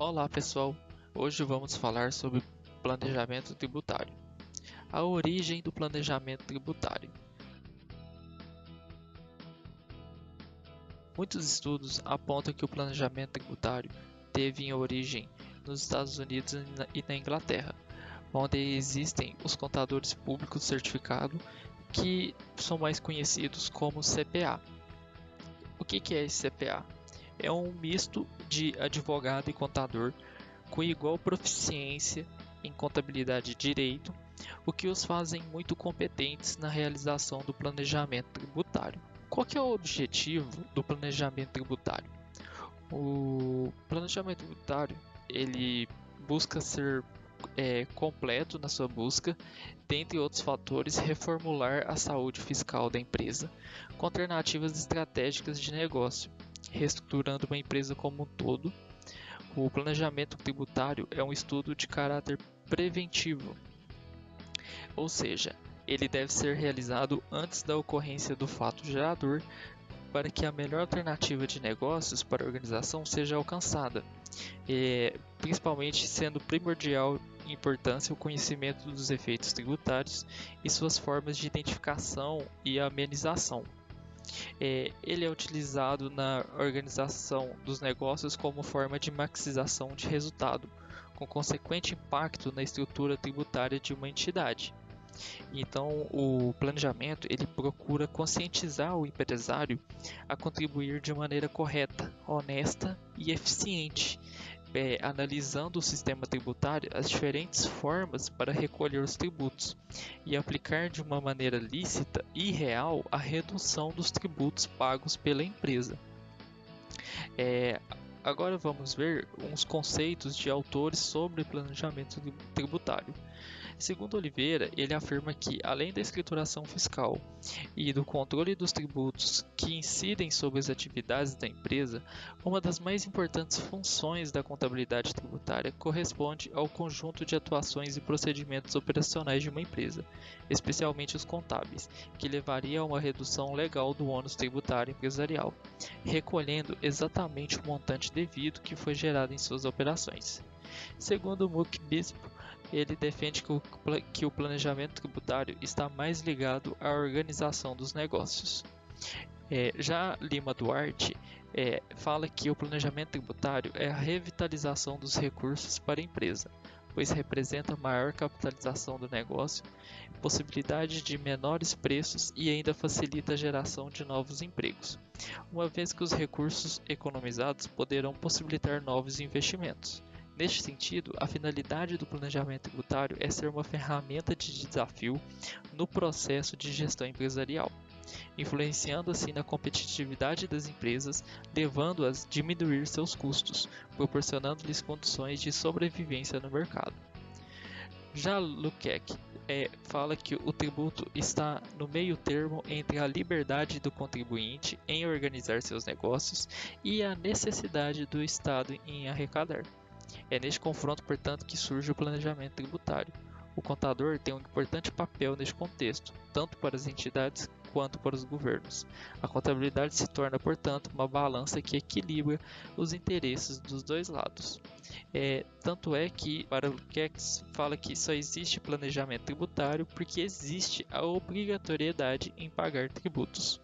Olá pessoal, hoje vamos falar sobre planejamento tributário. A origem do planejamento tributário. Muitos estudos apontam que o planejamento tributário teve origem nos Estados Unidos e na Inglaterra, onde existem os contadores públicos certificados, que são mais conhecidos como CPA. O que é esse CPA? É um misto de advogado e contador com igual proficiência em contabilidade e direito, o que os fazem muito competentes na realização do planejamento tributário. Qual que é o objetivo do planejamento tributário? O planejamento tributário ele busca ser completo na sua busca, dentre outros fatores, reformular a saúde fiscal da empresa com alternativas estratégicas de negócio, reestruturando uma empresa como um todo. O planejamento tributário é um estudo de caráter preventivo, ou seja, ele deve ser realizado antes da ocorrência do fato gerador para que a melhor alternativa de negócios para a organização seja alcançada, principalmente sendo primordial importância o conhecimento dos efeitos tributários e suas formas de identificação e amenização. Ele é utilizado na organização dos negócios como forma de maximização de resultado, com consequente impacto na estrutura tributária de uma entidade. Então, o planejamento ele procura conscientizar o empresário a contribuir de maneira correta, honesta e eficiente, analisando o sistema tributário as diferentes formas para recolher os tributos e aplicar de uma maneira lícita e real a redução dos tributos pagos pela empresa. Agora vamos ver uns conceitos de autores sobre planejamento tributário. Segundo Oliveira, ele afirma que, além da escrituração fiscal e do controle dos tributos que incidem sobre as atividades da empresa, uma das mais importantes funções da contabilidade tributária corresponde ao conjunto de atuações e procedimentos operacionais de uma empresa, especialmente os contábeis, que levaria a uma redução legal do ônus tributário empresarial, recolhendo exatamente o montante devido que foi gerado em suas operações. Segundo Muck Bispo, ele defende que o planejamento tributário está mais ligado à organização dos negócios. Já Lima Duarte fala que o planejamento tributário é a revitalização dos recursos para a empresa, pois representa maior capitalização do negócio, possibilidade de menores preços e ainda facilita a geração de novos empregos, uma vez que os recursos economizados poderão possibilitar novos investimentos. Neste sentido, a finalidade do planejamento tributário é ser uma ferramenta de desafio no processo de gestão empresarial, influenciando assim na competitividade das empresas, levando-as a diminuir seus custos, proporcionando-lhes condições de sobrevivência no mercado. Já Lukács fala que o tributo está no meio termo entre a liberdade do contribuinte em organizar seus negócios e a necessidade do Estado em arrecadar. É neste confronto, portanto, que surge o planejamento tributário. O contador tem um importante papel neste contexto, tanto para as entidades quanto para os governos. A contabilidade se torna, portanto, uma balança que equilibra os interesses dos dois lados. Tanto é que, para Lukács, fala que só existe planejamento tributário porque existe a obrigatoriedade em pagar tributos.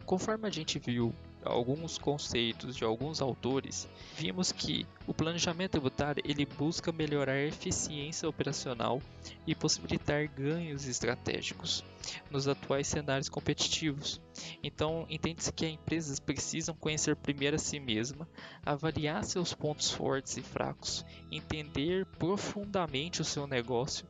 Conforme a gente viu alguns conceitos de alguns autores, vimos que o planejamento tributário ele busca melhorar a eficiência operacional e possibilitar ganhos estratégicos nos atuais cenários competitivos. Então, entende-se que as empresas precisam conhecer primeiro a si mesma, avaliar seus pontos fortes e fracos, entender profundamente o seu negócio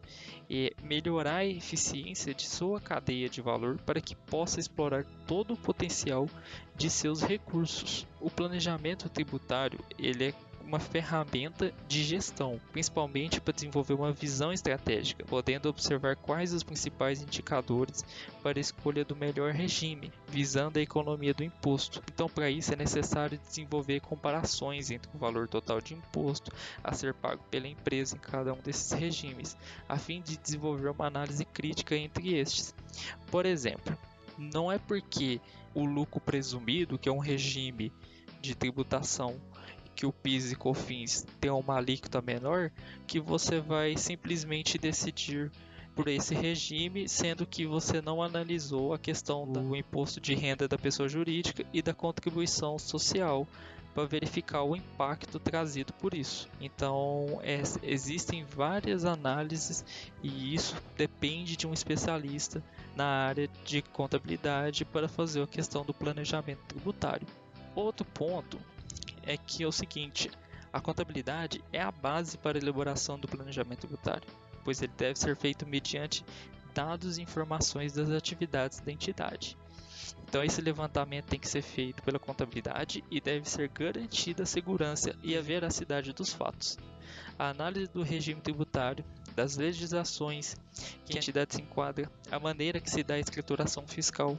e melhorar a eficiência de sua cadeia de valor para que possa explorar todo o potencial de seus recursos. O planejamento tributário ele é uma ferramenta de gestão, principalmente para desenvolver uma visão estratégica, podendo observar quais os principais indicadores para a escolha do melhor regime, visando a economia do imposto. Então, para isso é necessário desenvolver comparações entre o valor total de imposto a ser pago pela empresa em cada um desses regimes, a fim de desenvolver uma análise crítica entre estes. Por exemplo, não é porque o lucro presumido, que é um regime de tributação que o PIS e COFINS tem uma alíquota menor, que você vai simplesmente decidir por esse regime, sendo que você não analisou a questão do imposto de renda da pessoa jurídica e da contribuição social para verificar o impacto trazido por isso. Então, existem várias análises e isso depende de um especialista na área de contabilidade para fazer a questão do planejamento tributário. Outro ponto é que é o seguinte: a contabilidade é a base para a elaboração do planejamento tributário, pois ele deve ser feito mediante dados e informações das atividades da entidade. Então, esse levantamento tem que ser feito pela contabilidade e deve ser garantida a segurança e a veracidade dos fatos. A análise do regime tributário, das legislações que a entidade se enquadra, a maneira que se dá a escrituração fiscal,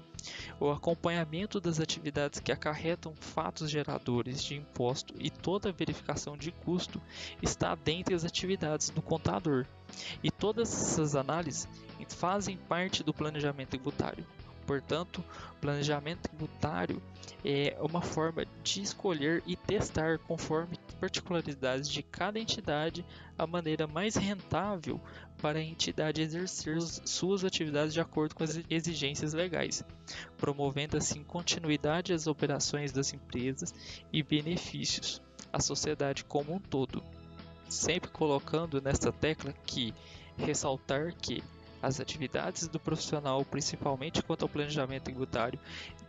o acompanhamento das atividades que acarretam fatos geradores de imposto e toda a verificação de custo está dentre as atividades do contador. E todas essas análises fazem parte do planejamento tributário. Portanto, o planejamento tributário é uma forma de escolher e testar, conforme particularidades de cada entidade, a maneira mais rentável para a entidade exercer suas atividades de acordo com as exigências legais, promovendo assim continuidade às operações das empresas e benefícios à sociedade como um todo. Sempre colocando nesta tecla que ressaltar que as atividades do profissional, principalmente quanto ao planejamento tributário,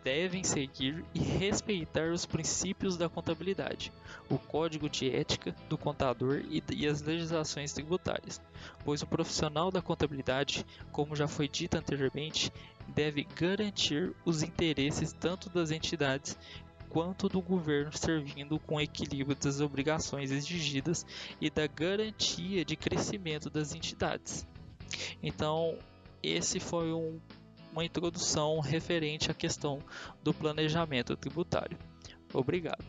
devem seguir e respeitar os princípios da contabilidade, o código de ética do contador e as legislações tributárias, pois o profissional da contabilidade, como já foi dito anteriormente, deve garantir os interesses tanto das entidades quanto do governo, servindo com equilíbrio das obrigações exigidas e da garantia de crescimento das entidades. Então, esse foi uma introdução referente à questão do planejamento tributário. Obrigado.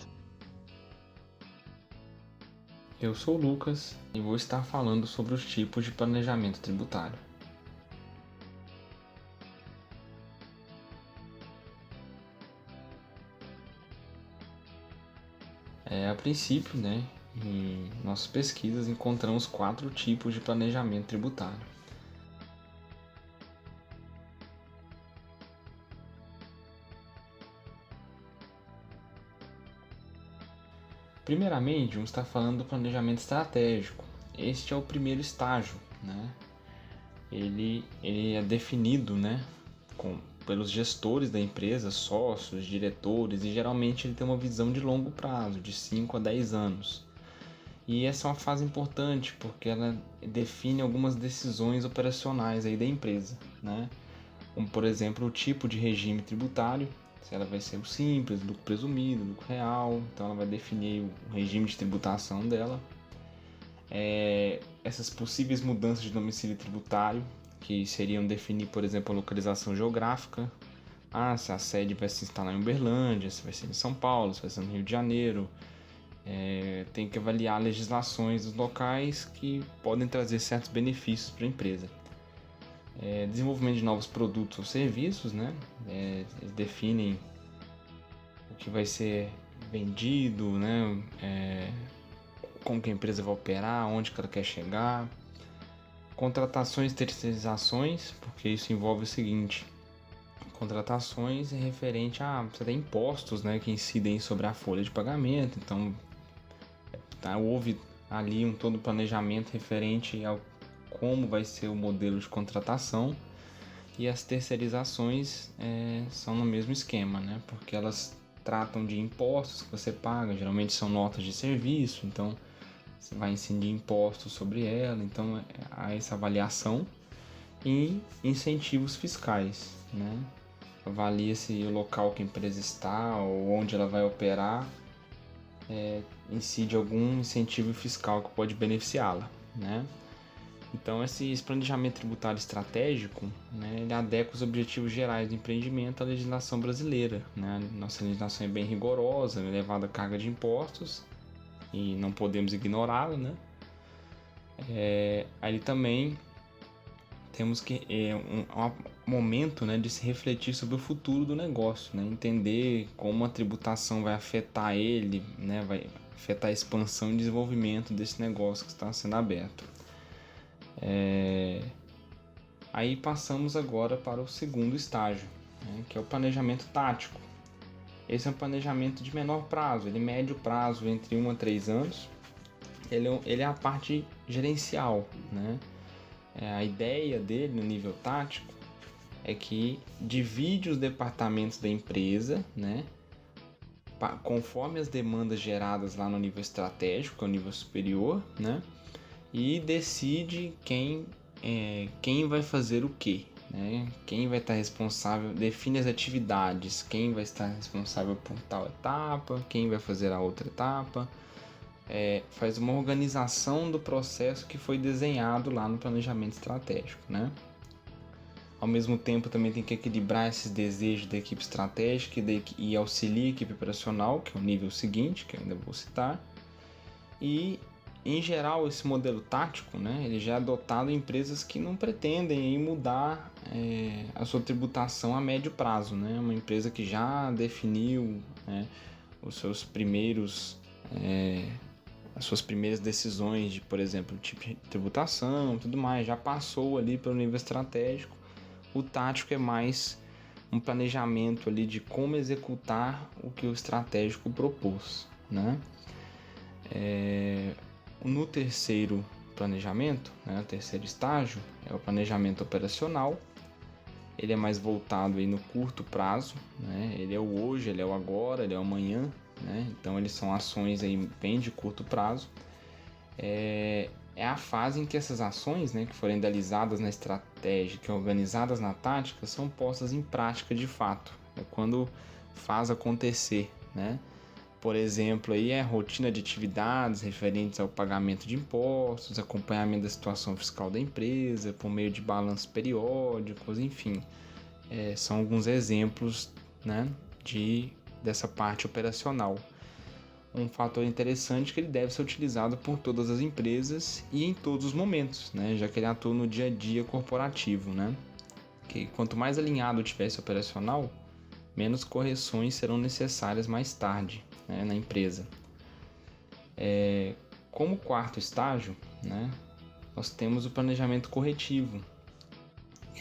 Eu sou o Lucas e vou estar falando sobre os tipos de planejamento tributário. A princípio, em nossas pesquisas encontramos 4 tipos de planejamento tributário. Primeiramente, vamos estar falando do planejamento estratégico. Este é o primeiro estágio, Ele é definido, pelos gestores da empresa, sócios, diretores, e geralmente ele tem uma visão de longo prazo, de 5 a 10 anos. E essa é uma fase importante porque ela define algumas decisões operacionais aí da empresa, Como, por exemplo, o tipo de regime tributário, se ela vai ser o simples, lucro presumido, lucro real, então ela vai definir o regime de tributação dela. Essas possíveis mudanças de domicílio tributário, que seriam definir, por exemplo, a localização geográfica. Se a sede vai se instalar em Uberlândia, se vai ser em São Paulo, se vai ser no Rio de Janeiro. Tem que avaliar legislações dos locais que podem trazer certos benefícios para a empresa. Desenvolvimento de novos produtos ou serviços, eles definem o que vai ser vendido, como que a empresa vai operar, onde que ela quer chegar. Contratações e terceirizações, porque isso envolve o seguinte: contratações é referente a você tem impostos, que incidem sobre a folha de pagamento. Então, houve ali todo planejamento referente ao como vai ser o modelo de contratação. E as terceirizações são no mesmo esquema, porque elas tratam de impostos que você paga, geralmente são notas de serviço, então você vai incidir impostos sobre ela, então há essa avaliação. E incentivos fiscais, avalia-se o local que a empresa está ou onde ela vai operar, incide algum incentivo fiscal que pode beneficiá-la, Então, esse planejamento tributário estratégico, ele adequa os objetivos gerais do empreendimento à legislação brasileira, Nossa legislação é bem rigorosa, elevada carga de impostos e não podemos ignorá-la, Aí também temos que um momento, de se refletir sobre o futuro do negócio, entender como a tributação vai afetar ele, vai afetar a expansão e desenvolvimento desse negócio que está sendo aberto. Aí passamos agora para o segundo estágio, né, que é o planejamento tático. Esse é um planejamento de menor prazo, ele é médio prazo, entre 1 a 3 anos. Ele é a parte gerencial, né? A ideia dele no nível tático é que divide os departamentos da empresa, né, conforme as demandas geradas lá no nível estratégico, que é o nível superior, né, e decide quem vai fazer o quê, né, quem vai estar responsável, define as atividades, quem vai estar responsável por tal etapa, quem vai fazer a outra etapa, faz uma organização do processo que foi desenhado lá no planejamento estratégico, né. Ao mesmo tempo também tem que equilibrar esses desejos da equipe estratégica e auxilia a equipe operacional, que é o nível seguinte, que eu ainda vou citar. E, em geral, esse modelo tático, né, ele já é adotado em empresas que não pretendem mudar a sua tributação a médio prazo. Né? Uma empresa que já definiu, né, os seus primeiros... as suas primeiras decisões de, por exemplo, tipo de tributação e tudo mais, já passou ali pelo nível estratégico. O tático é mais um planejamento ali de como executar o que o estratégico propôs, né? No terceiro planejamento, né, o terceiro estágio, é o planejamento operacional. Ele é mais voltado aí no curto prazo, né? Ele é o hoje, ele é o agora, ele é o amanhã, né? Então eles são ações aí bem de curto prazo. É a fase em que essas ações, né, que forem idealizadas na estratégia, que organizadas na tática, são postas em prática de fato. É quando faz acontecer, né? Por exemplo, aí é a rotina de atividades referentes ao pagamento de impostos, acompanhamento da situação fiscal da empresa, por meio de balanços periódicos, enfim. São alguns exemplos, né, dessa parte operacional. Um fator interessante é que ele deve ser utilizado por todas as empresas e em todos os momentos, né? Já que ele atua no dia a dia corporativo, né? Que quanto mais alinhado tiver esse operacional, menos correções serão necessárias mais tarde, né, na empresa. Como quarto estágio, né, nós temos o planejamento corretivo.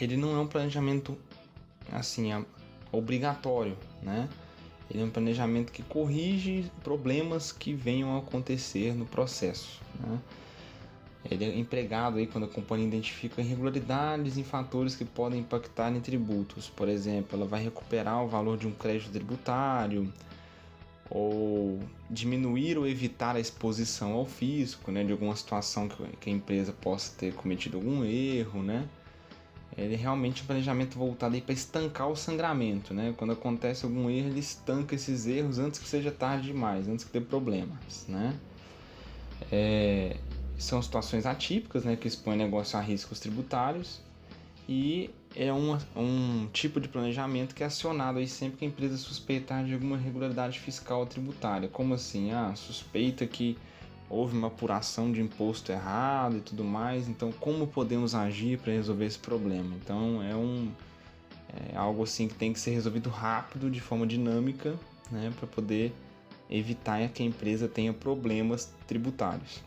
Ele não é um planejamento assim obrigatório, né? Ele é um planejamento que corrige problemas que venham a acontecer no processo, né? Ele é empregado aí quando a companhia identifica irregularidades em fatores que podem impactar em tributos. Por exemplo, ela vai recuperar o valor de um crédito tributário ou diminuir ou evitar a exposição ao fisco, né, de alguma situação que a empresa possa ter cometido algum erro, né? Ele é realmente um planejamento voltado para estancar o sangramento, né? Quando acontece algum erro, ele estanca esses erros antes que seja tarde demais, antes que dê problemas, né? São situações atípicas, né, que expõem o negócio a riscos tributários e é um tipo de planejamento que é acionado aí sempre que a empresa suspeitar de alguma irregularidade fiscal ou tributária. Como assim? Suspeita que houve uma apuração de imposto errado e tudo mais, então como podemos agir para resolver esse problema? Então é algo assim que tem que ser resolvido rápido, de forma dinâmica, né, para poder evitar que a empresa tenha problemas tributários,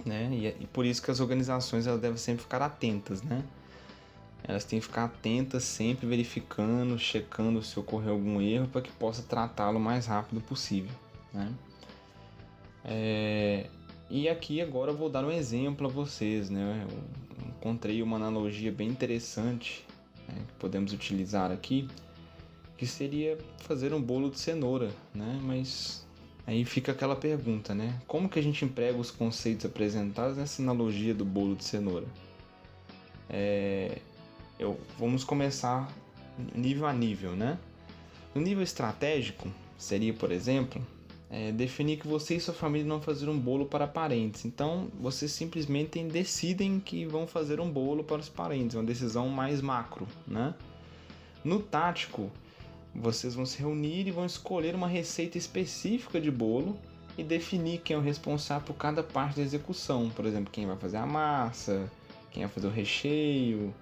né? E por isso que as organizações elas devem sempre ficar atentas, né? Elas têm que ficar atentas, sempre verificando, checando se ocorreu algum erro para que possa tratá-lo o mais rápido possível, né? E aqui agora eu vou dar um exemplo a vocês, né? Eu encontrei uma analogia bem interessante, né, que podemos utilizar aqui, que seria fazer um bolo de cenoura, né? Mas aí fica aquela pergunta, né? Como que a gente emprega os conceitos apresentados nessa analogia do bolo de cenoura? Vamos começar nível a nível, né? No nível estratégico, seria, por exemplo, definir que você e sua família não vão fazer um bolo para parentes. Então, vocês simplesmente decidem que vão fazer um bolo para os parentes. É uma decisão mais macro, né? No tático, vocês vão se reunir e vão escolher uma receita específica de bolo e definir quem é o responsável por cada parte da execução. Por exemplo, quem vai fazer a massa, quem vai fazer o recheio,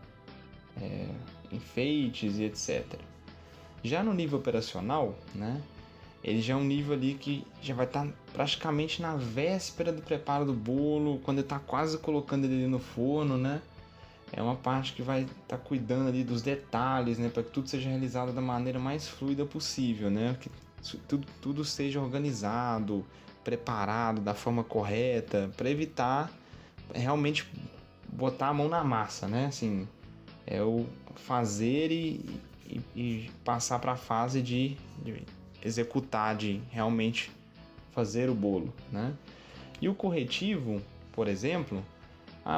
enfeites e etc. Já no nível operacional, né, ele já é um nível ali que já vai estar praticamente na véspera do preparo do bolo, quando ele está quase colocando ele ali no forno, né? É uma parte que vai estar cuidando ali dos detalhes, né? Para que tudo seja realizado da maneira mais fluida possível, né? Que tudo seja organizado, preparado da forma correta, para evitar realmente botar a mão na massa, né? Assim, é o fazer e passar para a fase de executar, de realmente fazer o bolo, né? E o corretivo, por exemplo,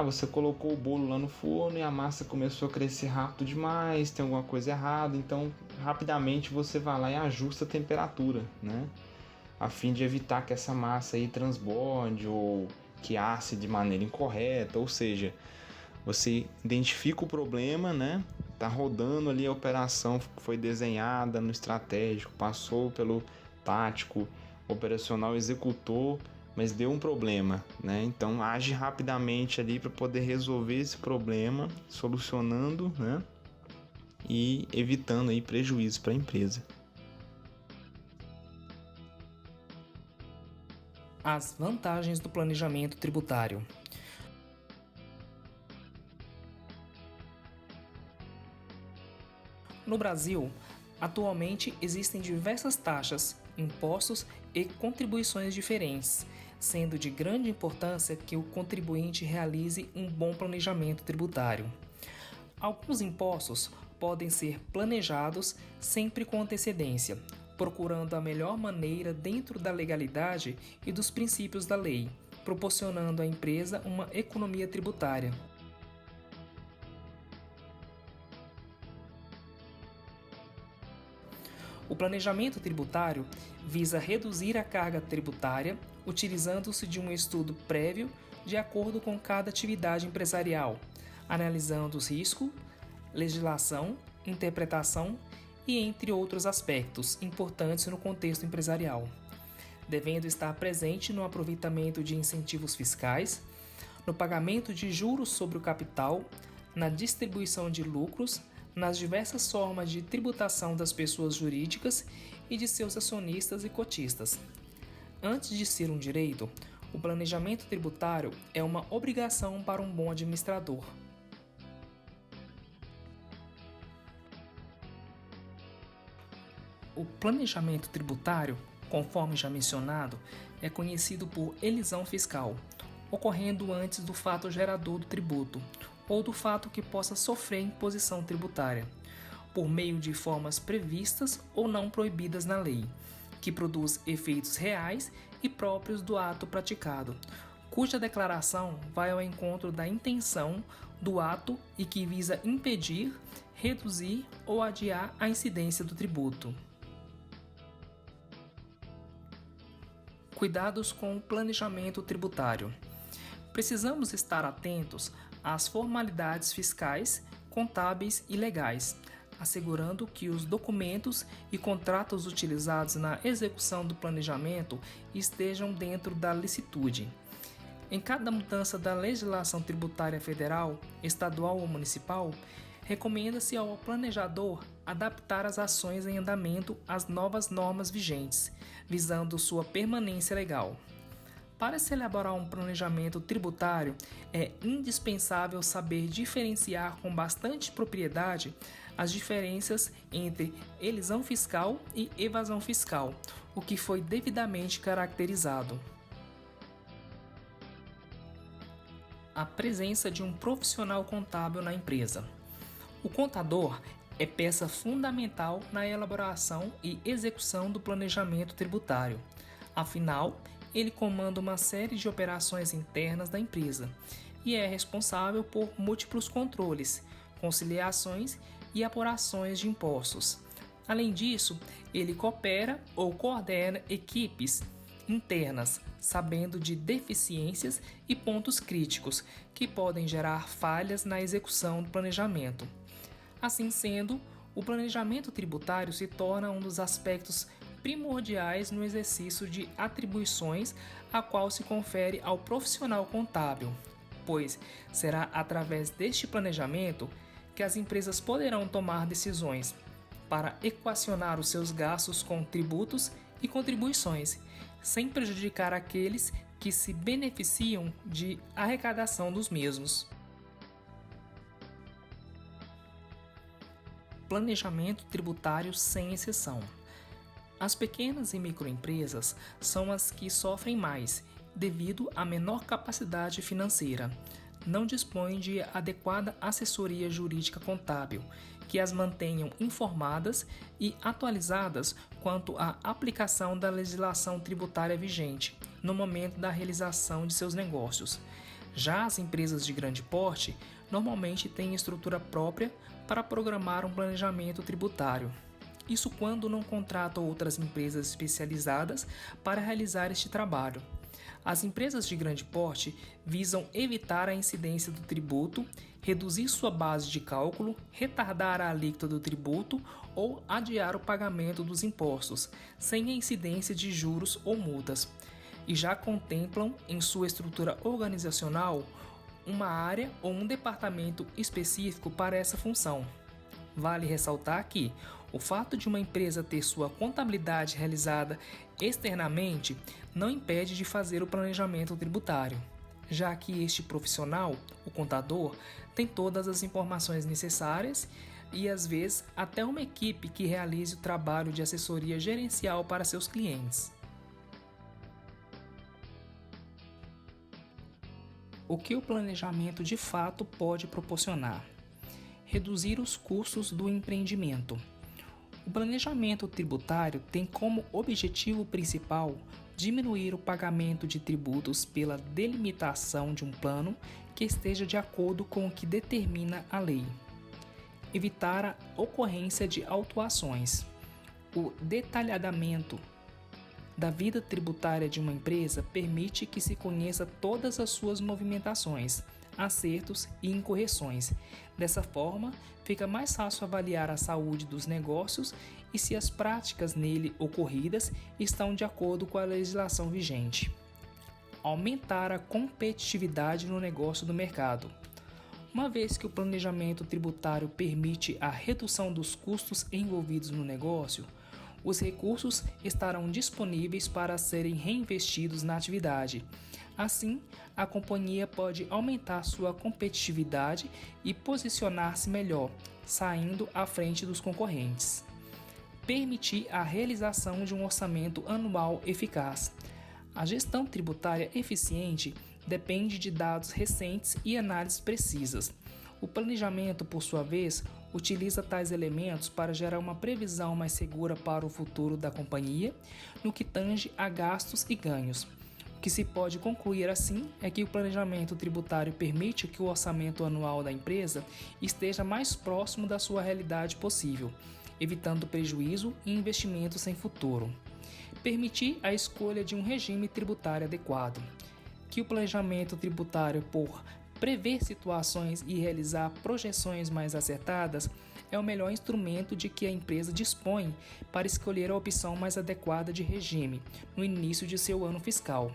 você colocou o bolo lá no forno e a massa começou a crescer rápido demais, tem alguma coisa errada, então rapidamente você vai lá e ajusta a temperatura, né? A fim de evitar que essa massa aí transborde ou que asse de maneira incorreta, ou seja, você identifica o problema, né? Tá rodando ali a operação que foi desenhada no estratégico, passou pelo tático, operacional executou, mas deu um problema, né? Então age rapidamente ali para poder resolver esse problema, solucionando, né? E evitando aí prejuízos para a empresa. As vantagens do planejamento tributário. No Brasil, atualmente existem diversas taxas, impostos e contribuições diferentes, sendo de grande importância que o contribuinte realize um bom planejamento tributário. Alguns impostos podem ser planejados sempre com antecedência, procurando a melhor maneira dentro da legalidade e dos princípios da lei, proporcionando à empresa uma economia tributária. O planejamento tributário visa reduzir a carga tributária utilizando-se de um estudo prévio de acordo com cada atividade empresarial, analisando os riscos, legislação, interpretação e entre outros aspectos importantes no contexto empresarial, devendo estar presente no aproveitamento de incentivos fiscais, no pagamento de juros sobre o capital, na distribuição de lucros, nas diversas formas de tributação das pessoas jurídicas e de seus acionistas e cotistas. Antes de ser um direito, o planejamento tributário é uma obrigação para um bom administrador. O planejamento tributário, conforme já mencionado, é conhecido por elisão fiscal, ocorrendo antes do fato gerador do tributo ou do fato que possa sofrer imposição tributária, por meio de formas previstas ou não proibidas na lei, que produz efeitos reais e próprios do ato praticado, cuja declaração vai ao encontro da intenção do ato e que visa impedir, reduzir ou adiar a incidência do tributo. Cuidados com o planejamento tributário. Precisamos estar atentos às formalidades fiscais, contábeis e legais, assegurando que os documentos e contratos utilizados na execução do planejamento estejam dentro da licitude. Em cada mudança da legislação tributária federal, estadual ou municipal, recomenda-se ao planejador adaptar as ações em andamento às novas normas vigentes, visando sua permanência legal. Para se elaborar um planejamento tributário, é indispensável saber diferenciar com bastante propriedade as diferenças entre elisão fiscal e evasão fiscal, o que foi devidamente caracterizado. A presença de um profissional contábil na empresa. O contador é peça fundamental na elaboração e execução do planejamento tributário. Afinal, ele comanda uma série de operações internas da empresa e é responsável por múltiplos controles, conciliações e apurações de impostos. Além disso, ele coopera ou coordena equipes internas, sabendo de deficiências e pontos críticos que podem gerar falhas na execução do planejamento. Assim sendo, o planejamento tributário se torna um dos aspectos primordiais no exercício de atribuições a qual se confere ao profissional contábil, pois será através deste planejamento que as empresas poderão tomar decisões para equacionar os seus gastos com tributos e contribuições, sem prejudicar aqueles que se beneficiam de arrecadação dos mesmos. Planejamento tributário sem exceção. As pequenas e microempresas são as que sofrem mais, devido à menor capacidade financeira. Não dispõem de adequada assessoria jurídica contábil, que as mantenham informadas e atualizadas quanto à aplicação da legislação tributária vigente no momento da realização de seus negócios. Já as empresas de grande porte normalmente têm estrutura própria para programar um planejamento tributário. Isso quando não contratam outras empresas especializadas para realizar este trabalho. As empresas de grande porte visam evitar a incidência do tributo, reduzir sua base de cálculo, retardar a alíquota do tributo ou adiar o pagamento dos impostos, sem a incidência de juros ou multas, e já contemplam em sua estrutura organizacional uma área ou um departamento específico para essa função. Vale ressaltar que o fato de uma empresa ter sua contabilidade realizada externamente não impede de fazer o planejamento tributário, já que este profissional, o contador, tem todas as informações necessárias e, às vezes, até uma equipe que realize o trabalho de assessoria gerencial para seus clientes. O que o planejamento de fato pode proporcionar? Reduzir os custos do empreendimento. O planejamento tributário tem como objetivo principal diminuir o pagamento de tributos pela delimitação de um plano que esteja de acordo com o que determina a lei. Evitar a ocorrência de autuações. O detalhamento da vida tributária de uma empresa permite que se conheça todas as suas movimentações, acertos e incorreções. Dessa forma, fica mais fácil avaliar a saúde dos negócios e se as práticas nele ocorridas estão de acordo com a legislação vigente. Aumentar a competitividade no negócio do mercado. Uma vez que o planejamento tributário permite a redução dos custos envolvidos no negócio, os recursos estarão disponíveis para serem reinvestidos na atividade. Assim, a companhia pode aumentar sua competitividade e posicionar-se melhor, saindo à frente dos concorrentes. Permitir a realização de um orçamento anual eficaz. A gestão tributária eficiente depende de dados recentes e análises precisas. O planejamento, por sua vez, utiliza tais elementos para gerar uma previsão mais segura para o futuro da companhia, no que tange a gastos e ganhos. O que se pode concluir assim é que o planejamento tributário permite que o orçamento anual da empresa esteja mais próximo da sua realidade possível, evitando prejuízo e investimentos sem futuro. Permitir a escolha de um regime tributário adequado. Que o planejamento tributário, por prever situações e realizar projeções mais acertadas, é o melhor instrumento de que a empresa dispõe para escolher a opção mais adequada de regime no início de seu ano fiscal.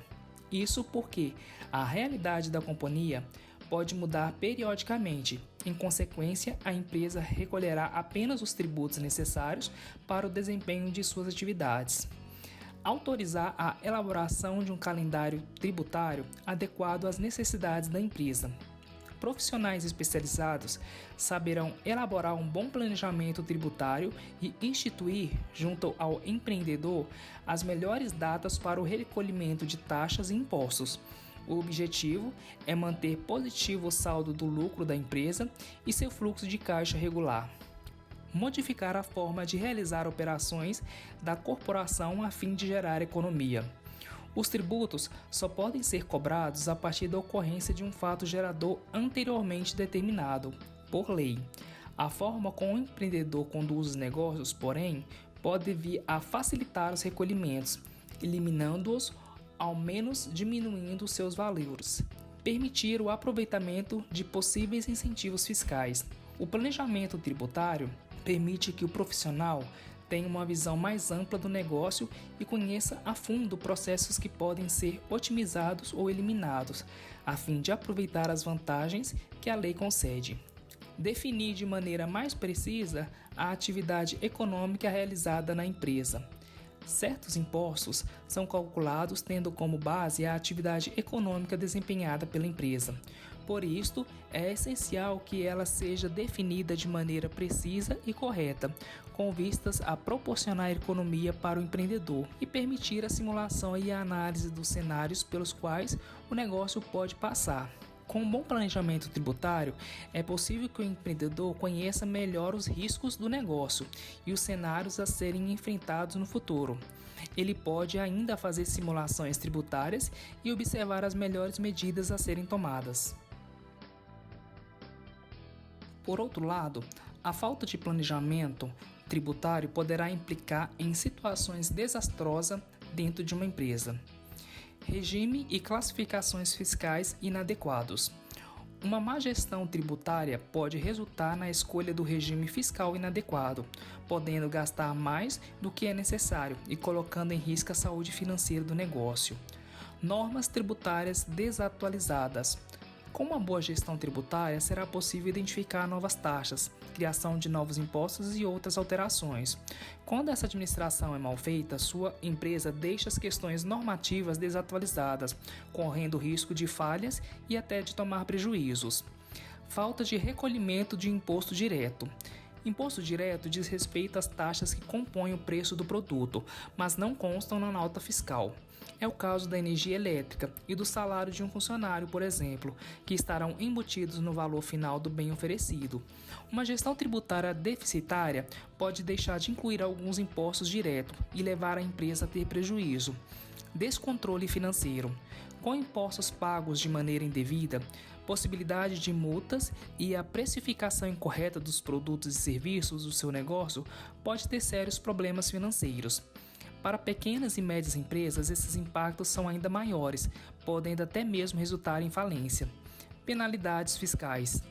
Isso porque a realidade da companhia pode mudar periodicamente. Em consequência, a empresa recolherá apenas os tributos necessários para o desempenho de suas atividades. Autorizar a elaboração de um calendário tributário adequado às necessidades da empresa. Profissionais especializados saberão elaborar um bom planejamento tributário e instituir, junto ao empreendedor, as melhores datas para o recolhimento de taxas e impostos. O objetivo é manter positivo o saldo do lucro da empresa e seu fluxo de caixa regular. Modificar a forma de realizar operações da corporação a fim de gerar economia. Os tributos só podem ser cobrados a partir da ocorrência de um fato gerador anteriormente determinado, por lei. A forma como o empreendedor conduz os negócios, porém, pode vir a facilitar os recolhimentos, eliminando-os, ao menos diminuindo seus valores. Permitir o aproveitamento de possíveis incentivos fiscais. O planejamento tributário permite que o profissional tenha uma visão mais ampla do negócio e conheça a fundo processos que podem ser otimizados ou eliminados, a fim de aproveitar as vantagens que a lei concede. Definir de maneira mais precisa a atividade econômica realizada na empresa. Certos impostos são calculados tendo como base a atividade econômica desempenhada pela empresa. Por isto, é essencial que ela seja definida de maneira precisa e correta, com vistas a proporcionar economia para o empreendedor e permitir a simulação e a análise dos cenários pelos quais o negócio pode passar. Com um bom planejamento tributário, é possível que o empreendedor conheça melhor os riscos do negócio e os cenários a serem enfrentados no futuro. Ele pode ainda fazer simulações tributárias e observar as melhores medidas a serem tomadas. Por outro lado, a falta de planejamento tributário poderá implicar em situações desastrosas dentro de uma empresa. Regime e classificações fiscais inadequados. Uma má gestão tributária pode resultar na escolha do regime fiscal inadequado, podendo gastar mais do que é necessário e colocando em risco a saúde financeira do negócio. Normas tributárias desatualizadas. Com uma boa gestão tributária, será possível identificar novas taxas, criação de novos impostos e outras alterações. Quando essa administração é mal feita, sua empresa deixa as questões normativas desatualizadas, correndo risco de falhas e até de tomar prejuízos. Falta de recolhimento de imposto direto. Imposto direto diz respeito às taxas que compõem o preço do produto, mas não constam na nota fiscal. É o caso da energia elétrica e do salário de um funcionário, por exemplo, que estarão embutidos no valor final do bem oferecido. Uma gestão tributária deficitária pode deixar de incluir alguns impostos diretos e levar a empresa a ter prejuízo. Descontrole financeiro. Com impostos pagos de maneira indevida, possibilidade de multas e a precificação incorreta dos produtos e serviços do seu negócio pode ter sérios problemas financeiros. Para pequenas e médias empresas, esses impactos são ainda maiores, podendo até mesmo resultar em falência. Penalidades fiscais.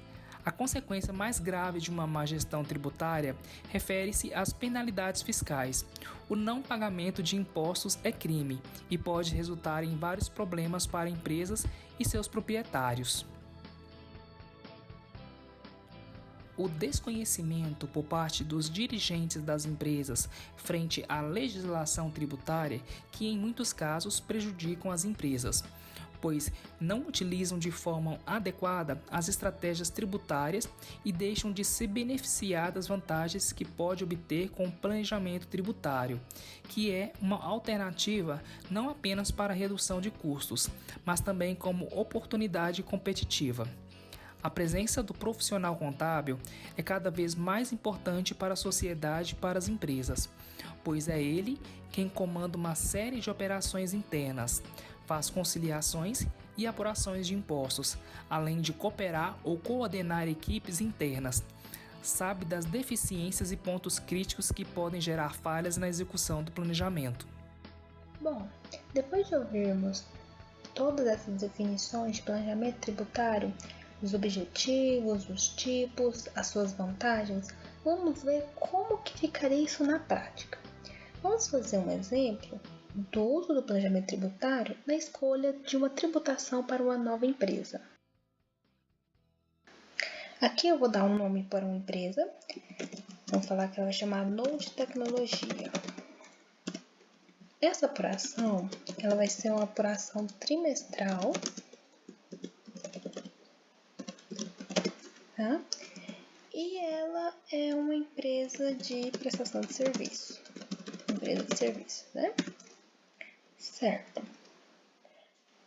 A consequência mais grave de uma má gestão tributária refere-se às penalidades fiscais. O não pagamento de impostos é crime e pode resultar em vários problemas para empresas e seus proprietários. O desconhecimento por parte dos dirigentes das empresas frente à legislação tributária que, em muitos casos, prejudicam as empresas, pois não utilizam de forma adequada as estratégias tributárias e deixam de se beneficiar das vantagens que pode obter com o planejamento tributário, que é uma alternativa não apenas para a redução de custos, mas também como oportunidade competitiva. A presença do profissional contábil é cada vez mais importante para a sociedade e para as empresas, pois é ele quem comanda uma série de operações internas, faz conciliações e apurações de impostos, além de cooperar ou coordenar equipes internas, sabe das deficiências e pontos críticos que podem gerar falhas na execução do planejamento. Bom, depois de ouvirmos todas essas definições de planejamento tributário, os objetivos, os tipos, as suas vantagens, vamos ver como que ficaria isso na prática. Vamos fazer um exemplo do uso do planejamento tributário na escolha de uma tributação para uma nova empresa. Aqui eu vou dar um nome para uma empresa, vamos falar que ela vai chamar Node Tecnologia. Essa apuração, ela vai ser uma apuração trimestral, tá? E ela é uma empresa de prestação de serviço. Empresa de serviço, né? Certo.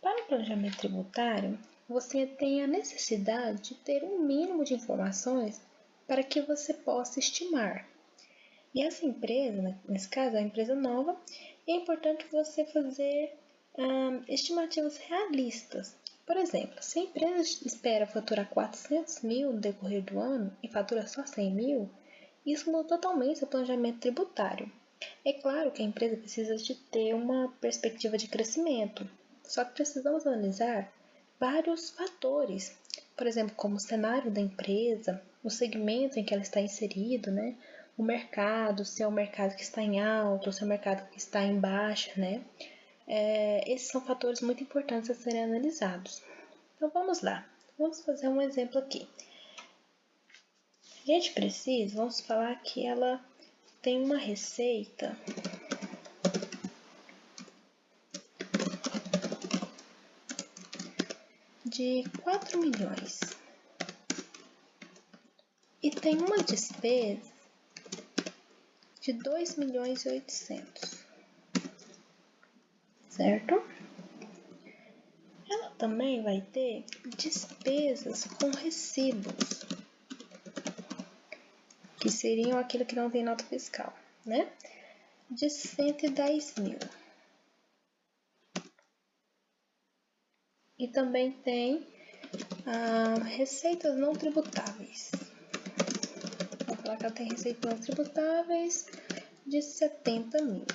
Para o planejamento tributário, você tem a necessidade de ter um mínimo de informações para que você possa estimar. E essa empresa, nesse caso, é uma empresa nova, e é importante você fazer estimativas realistas. Por exemplo, se a empresa espera faturar 400 mil no decorrer do ano e fatura só 100 mil, isso muda totalmente seu planejamento tributário. É claro que a empresa precisa de ter uma perspectiva de crescimento, só que precisamos analisar vários fatores, por exemplo, como o cenário da empresa, o segmento em que ela está inserido, né? O mercado, se é um mercado que está em alta ou se é um mercado que está em baixa, né? Esses são fatores muito importantes a serem analisados. Então vamos lá, vamos fazer um exemplo aqui. A gente precisa, vamos falar que ela tem uma receita de 4 milhões e tem uma despesa de 2 milhões e 800, certo? Ela também vai ter despesas com recibos, que seriam aquilo que não tem nota fiscal, né? De 110 mil. E também tem receitas não tributáveis. Vou falar que ela tem receitas não tributáveis de 70 mil.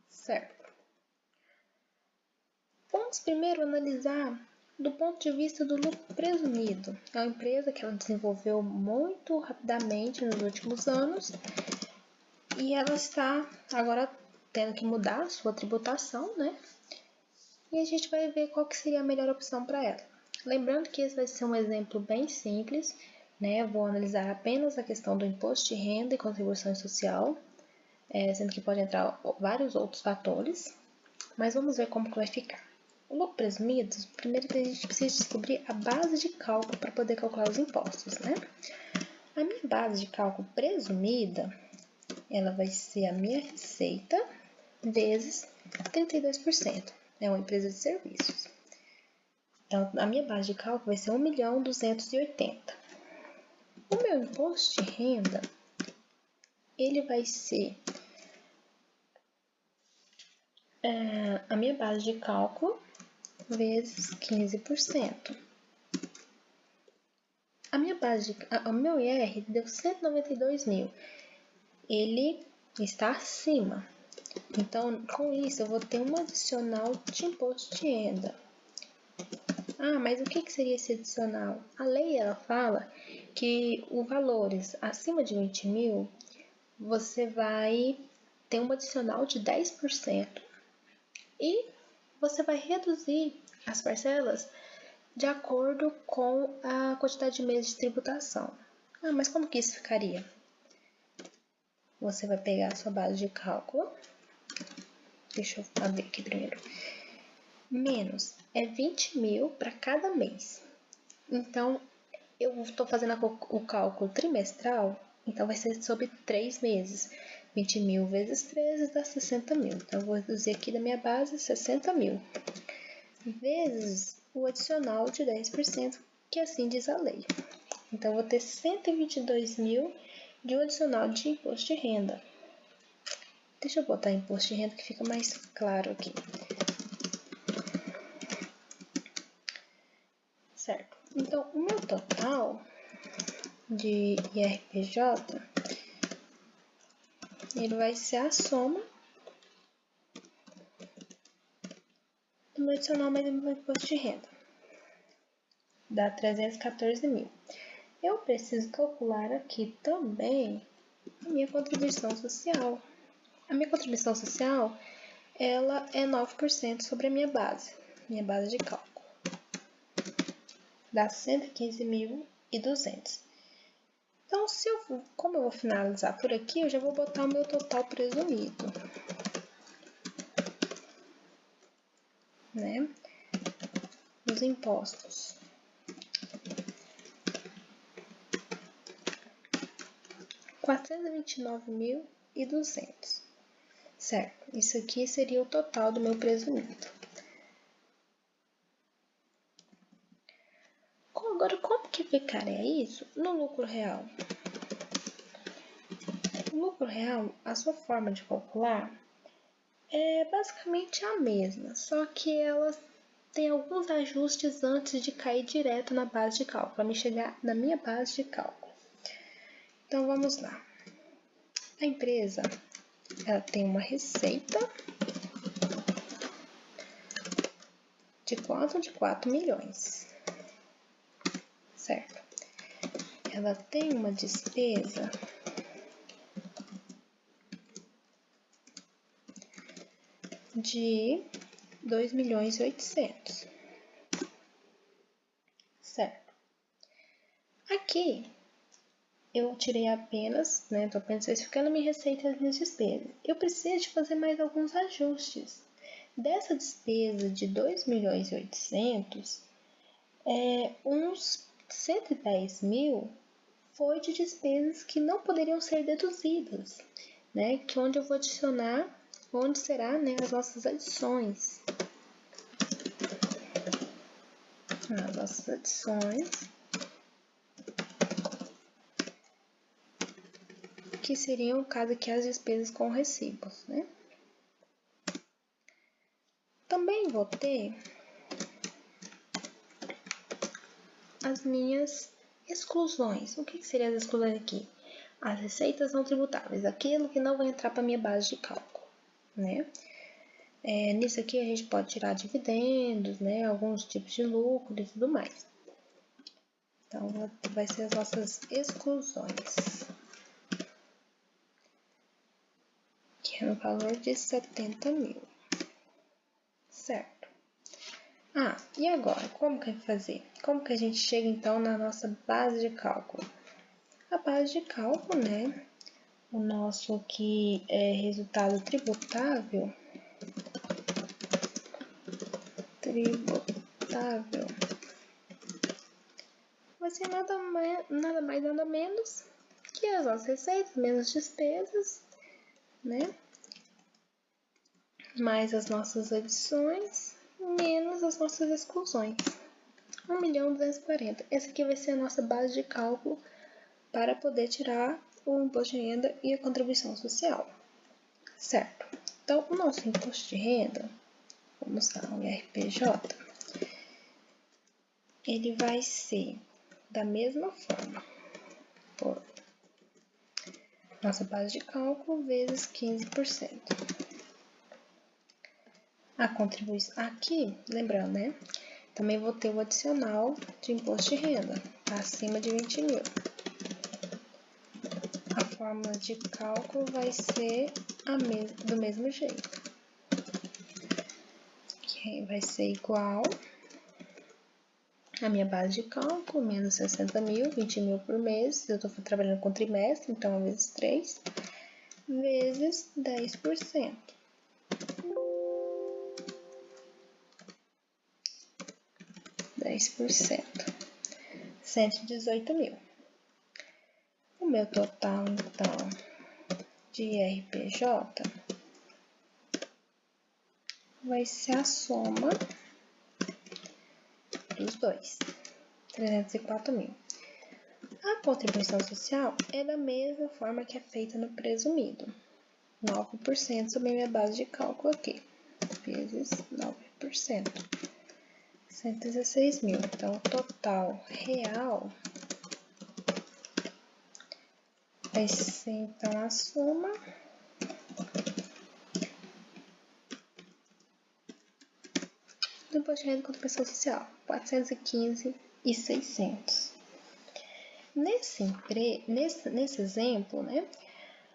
Certo. Vamos primeiro analisar do ponto de vista do lucro presumido. É uma empresa que ela desenvolveu muito rapidamente nos últimos anos e ela está agora tendo que mudar a sua tributação, né? E a gente vai ver qual que seria a melhor opção para ela. Lembrando que esse vai ser um exemplo bem simples, né? Eu vou analisar apenas a questão do imposto de renda e contribuição social, sendo que pode entrar vários outros fatores, mas vamos ver como que vai ficar. O lucro presumido, primeiro que a gente precisa descobrir a base de cálculo para poder calcular os impostos, né? A minha base de cálculo presumida, ela vai ser a minha receita vezes 32%. É uma empresa de serviços. Então, a minha base de cálculo vai ser 1.280.000. O meu imposto de renda, ele vai ser a minha base de cálculo vezes 15%. O meu IR deu 192 mil. Ele está acima. Então, com isso, eu vou ter um adicional de imposto de renda. Mas o que seria esse adicional? A lei, ela fala que os valores acima de 20 mil, você vai ter um adicional de 10% e você vai reduzir as parcelas de acordo com a quantidade de meses de tributação. Mas como que isso ficaria? Você vai pegar a sua base de cálculo, deixa eu abrir aqui primeiro, menos 20 mil para cada mês. Então, eu estou fazendo o cálculo trimestral, então vai ser sobre 3 meses. 20 mil vezes 13 dá 60 mil. Então, eu vou reduzir aqui da minha base 60 mil. Vezes o adicional de 10%, que assim diz a lei. Então, eu vou ter 122 mil de um adicional de imposto de renda. Deixa eu botar imposto de renda que fica mais claro aqui. Certo. Então, o meu total de IRPJ, ele vai ser a soma do meu adicional mais o meu imposto de renda. Dá 314 mil. Eu preciso calcular aqui também a minha contribuição social. A minha contribuição social, ela é 9% sobre a minha base de cálculo. Dá 115.200. Então, como eu vou finalizar por aqui, eu já vou botar o meu total presumido, né? Os impostos. R$429.200. Certo, isso aqui seria o total do meu presumido. Agora, como que ficaria isso no lucro real? No lucro real, a sua forma de calcular é basicamente a mesma, só que ela tem alguns ajustes antes de cair direto na base de cálculo, para me chegar na minha base de cálculo. Então, vamos lá. A empresa, ela tem uma receita de quanto? De 4 milhões. Certo. Ela tem uma despesa de 2.800.000. Certo. Aqui, eu tirei apenas, né, estou apenas especificando minha receita e as minhas despesas. Eu preciso de fazer mais alguns ajustes. Dessa despesa de 2.800.000, uns 110 mil foi de despesas que não poderiam ser deduzidas, né? Que onde eu vou adicionar, onde será, né, as nossas adições. As nossas adições, que seriam, caso aqui, as despesas com recibos, né? Também vou ter as minhas exclusões. O que seriam as exclusões aqui? As receitas não tributáveis, aquilo que não vai entrar para a minha base de cálculo, né? Nisso aqui a gente pode tirar dividendos, né? Alguns tipos de lucro e tudo mais. Então, vai ser as nossas exclusões, que é no valor de 70 mil, certo? E agora, como que vai fazer? Como que a gente chega, então, na nossa base de cálculo? A base de cálculo, né? O nosso aqui resultado tributável, vai ser nada mais, nada menos que as nossas receitas menos despesas, né? Mais as nossas adições, menos as nossas exclusões. 1.240.000. Essa aqui vai ser a nossa base de cálculo para poder tirar o imposto de renda e a contribuição social, certo? Então, o nosso imposto de renda, vamos lá, o IRPJ, ele vai ser da mesma forma, por nossa base de cálculo vezes 15%. A contribuição, aqui, lembrando, né? Também vou ter o adicional de imposto de renda, acima de 20 mil. A fórmula de cálculo vai ser do mesmo jeito. Que vai ser igual a minha base de cálculo, menos 60 mil, 20 mil por mês. Eu estou trabalhando com trimestre, então vezes 3, vezes 10%. 118 mil. O meu total, então, de IRPJ vai ser a soma dos dois, 304 mil. A contribuição social é da mesma forma que é feita no presumido, 9% sobre a minha base de cálculo aqui, vezes 9%, 116 mil. Então, o total real vai ser, então, a soma do imposto de renda e contribuição social, 415.600. Nesse exemplo, né,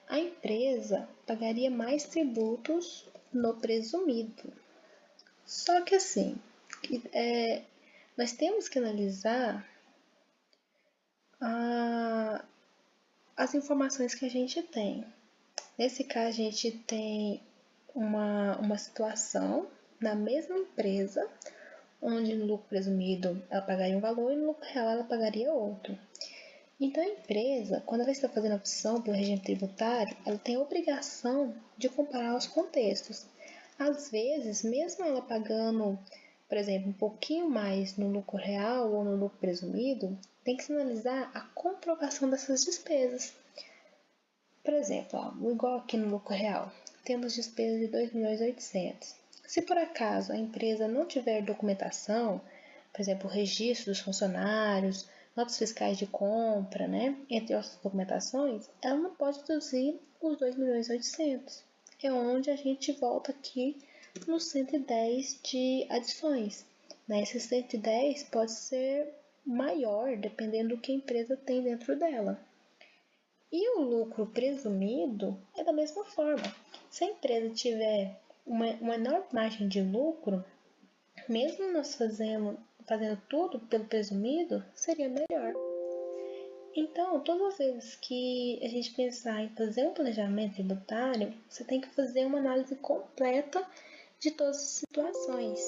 a empresa pagaria mais tributos no presumido. Só que assim, nós temos que analisar as informações que a gente tem. Nesse caso, a gente tem uma situação na mesma empresa, onde no lucro presumido ela pagaria um valor e no lucro real ela pagaria outro. Então, a empresa, quando ela está fazendo a opção pelo regime tributário, ela tem a obrigação de comparar os contextos. Às vezes, mesmo ela pagando, por exemplo, um pouquinho mais no lucro real ou no lucro presumido, tem que se analisar a comprovação dessas despesas. Por exemplo, igual aqui no lucro real, temos despesas de 2.800.000. Se por acaso a empresa não tiver documentação, por exemplo, o registro dos funcionários, notas fiscais de compra, né, entre outras documentações, ela não pode deduzir os 2.800.000. É onde a gente volta aqui no 110 de adições. Né? Esse 110 pode ser maior, dependendo do que a empresa tem dentro dela. E o lucro presumido é da mesma forma. Se a empresa tiver uma enorme margem de lucro, mesmo nós fazendo tudo pelo presumido, seria melhor. Então, todas as vezes que a gente pensar em fazer um planejamento tributário, você tem que fazer uma análise completa de todas as situações.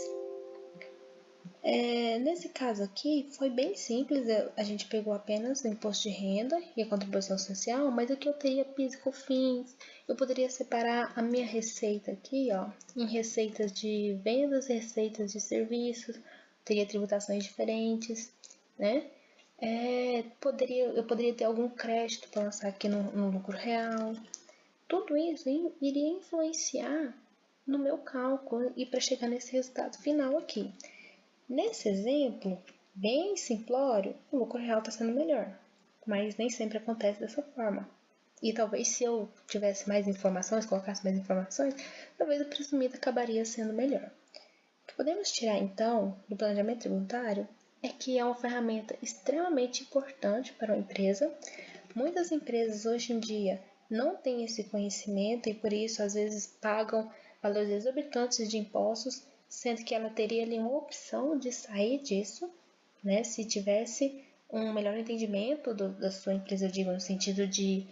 Nesse caso aqui, foi bem simples, a gente pegou apenas o imposto de renda e a contribuição social, mas aqui eu teria PIS e COFINS, eu poderia separar a minha receita aqui, ó, em receitas de vendas e receitas de serviços, teria tributações diferentes, né? Eu poderia ter algum crédito para lançar aqui no lucro real. Tudo isso iria influenciar no meu cálculo e para chegar nesse resultado final aqui. Nesse exemplo, bem simplório, o lucro real está sendo melhor, mas nem sempre acontece dessa forma. E talvez se eu tivesse mais informações, colocasse mais informações, talvez o presumido acabaria sendo melhor. O que podemos tirar então do planejamento tributário é que é uma ferramenta extremamente importante para uma empresa. Muitas empresas hoje em dia não têm esse conhecimento e por isso às vezes pagam valores exorbitantes de impostos, sendo que ela teria ali uma opção de sair disso, né? Se tivesse um melhor entendimento da sua empresa, eu digo, no sentido de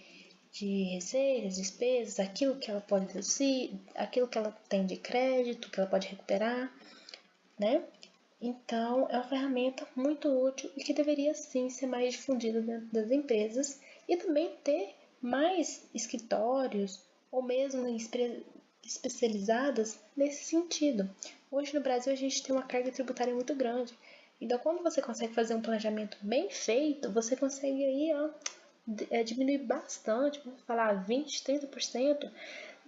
receitas, despesas, aquilo que ela pode deduzir, aquilo que ela tem de crédito, que ela pode recuperar, né? Então, é uma ferramenta muito útil e que deveria sim ser mais difundida dentro das empresas e também ter mais escritórios ou mesmo especializadas nesse sentido. Hoje no Brasil a gente tem uma carga tributária muito grande. Então, quando você consegue fazer um planejamento bem feito, você consegue aí, diminuir bastante, vamos falar 20%, 30%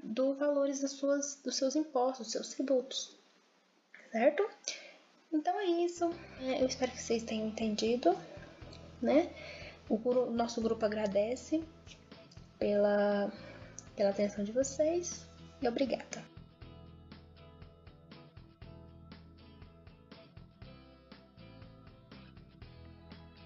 dos valores dos seus impostos, dos seus tributos, certo? Então é isso, eu espero que vocês tenham entendido, né? O nosso grupo agradece pela atenção de vocês e obrigada.